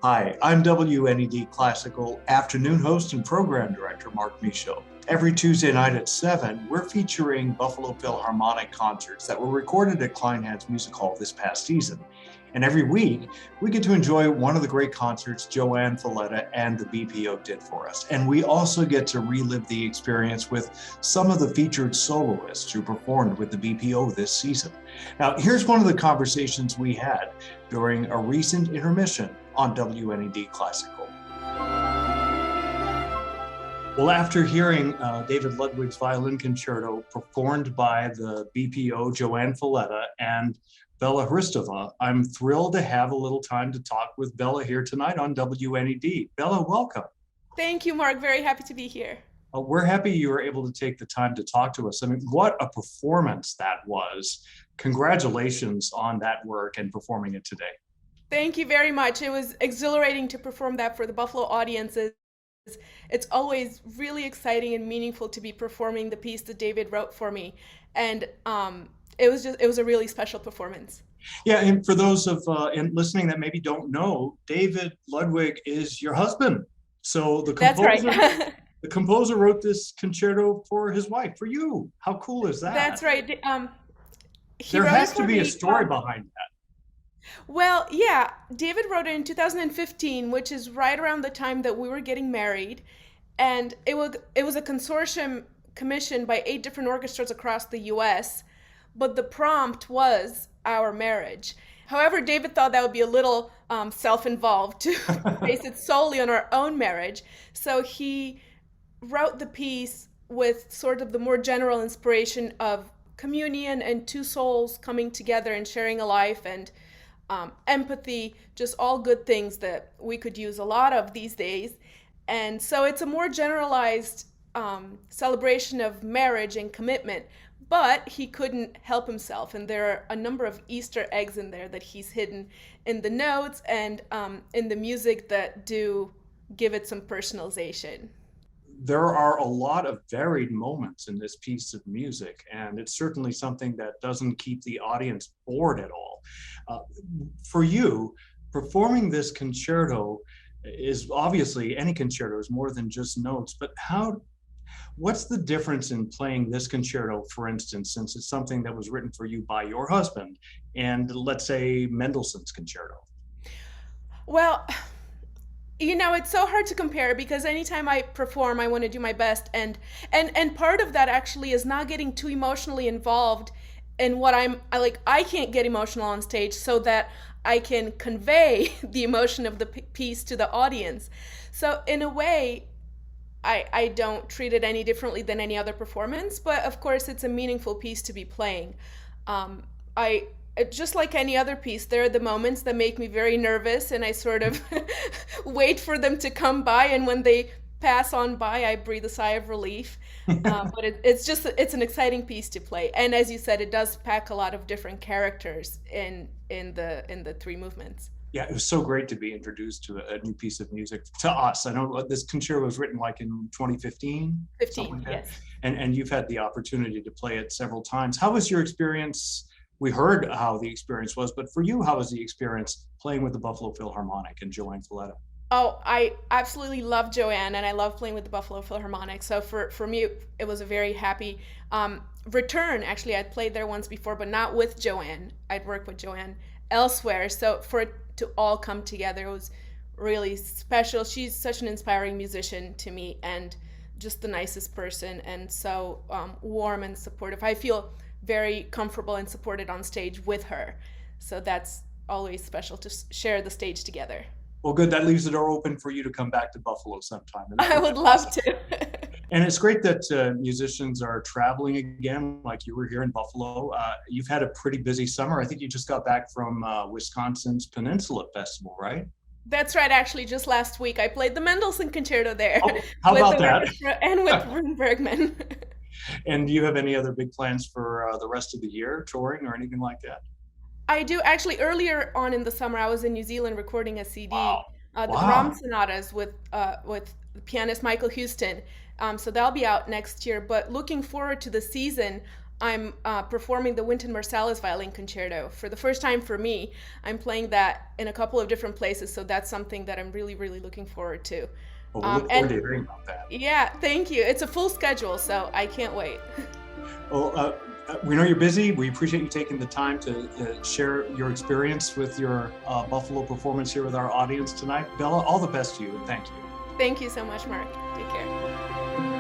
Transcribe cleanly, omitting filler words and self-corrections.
Hi, I'm WNED Classical afternoon host and program director Mark Michaud. Every Tuesday night at 7, we're featuring Buffalo Philharmonic concerts that were recorded at Kleinhans Music Hall this past season. And every week, we get to enjoy one of the great concerts Joanne Falletta and the BPO did for us. And we also get to relive the experience with some of the featured soloists who performed with the BPO this season. Now, here's one of the conversations we had during a recent intermission on WNED Classical. Well, after hearing David Ludwig's Violin Concerto performed by the BPO Joanne Falletta and Bella Hristova, I'm thrilled to have a little time to talk with Bella here tonight on WNED. Bella, welcome. Thank you, Mark. Very happy to be here. We're happy you were able to take the time to talk to us. I mean, what a performance that was. Congratulations on that work and performing it today. Thank you very much. It was exhilarating to perform that for the Buffalo audiences. It's always really exciting and meaningful to be performing the piece that David wrote for me. And it was a really special performance. Yeah, and for those of listening that maybe don't know, David Ludwig is your husband. So That's right. the composer wrote this concerto for his wife, for you. How cool is that? That's right. There has to be a story behind that. Well, yeah, David wrote it in 2015, which is right around the time that we were getting married. And it was a consortium commissioned by 8 different orchestras across the US, but the prompt was our marriage. However, David thought that would be a little self-involved to base it solely on our own marriage. So he wrote the piece with sort of the more general inspiration of communion and two souls coming together and sharing a life and empathy, just all good things that we could use a lot of these days. And so it's a more generalized celebration of marriage and commitment, but he couldn't help himself. And there are a number of Easter eggs in there that he's hidden in the notes and in the music that do give it some personalization. There are a lot of varied moments in this piece of music, and it's certainly something that doesn't keep the audience bored at all. For you, performing this concerto is obviously, any concerto is more than just notes, but what's the difference in playing this concerto, for instance, since it's something that was written for you by your husband, and let's say Mendelssohn's concerto? Well, it's so hard to compare because anytime I perform, I want to do my best, and part of that actually is not getting too emotionally involved in what I can't get emotional on stage so that I can convey the emotion of the piece to the audience. So in a way, I don't treat it any differently than any other performance, but of course it's a meaningful piece to be playing. Just like any other piece, there are the moments that make me very nervous and I sort of wait for them to come by, and when they pass on by, I breathe a sigh of relief. But it's an exciting piece to play. And as you said, it does pack a lot of different characters in the 3 movements. Yeah, it was so great to be introduced to a new piece of music to us. I know this concerto was written like in 2015. 15, like yes. And you've had the opportunity to play it several times. How was your experience? We heard how the experience was, but for you, how was the experience playing with the Buffalo Philharmonic and Joanne Falletta? Oh, I absolutely love Joanne, and I love playing with the Buffalo Philharmonic. So for me, it was a very happy return. Actually, I'd played there once before, but not with Joanne. I'd worked with Joanne elsewhere. So for it to all come together, it was really special. She's such an inspiring musician to me, and just the nicest person, and so warm and supportive. I feel very comfortable and supported on stage with her. So that's always special to share the stage together. Well, good. That leaves the door open for you to come back to Buffalo sometime. I would love to. And it's great that musicians are traveling again, like you were here in Buffalo. You've had a pretty busy summer. I think you just got back from Wisconsin's Peninsula Festival, right? That's right. Actually, just last week, I played the Mendelssohn Concerto there. Oh, how about that? Orchestra and with Rune Bergman. And do you have any other big plans for the rest of the year, touring or anything like that? I do. Actually, earlier on in the summer, I was in New Zealand recording a CD, Wow. the Wow. Brahms sonatas with pianist Michael Houston. So that'll be out next year. But looking forward to the season, I'm performing the Wynton Marsalis Violin Concerto for the first time for me. I'm playing that in a couple of different places, so that's something that I'm really, really looking forward to. Well, we look forward to hearing about that. Yeah, thank you. It's a full schedule, so I can't wait. Well, we know you're busy. We appreciate you taking the time to share your experience with your Buffalo performance here with our audience tonight. Bella, all the best to you, and thank you. Thank you so much, Mark. Take care.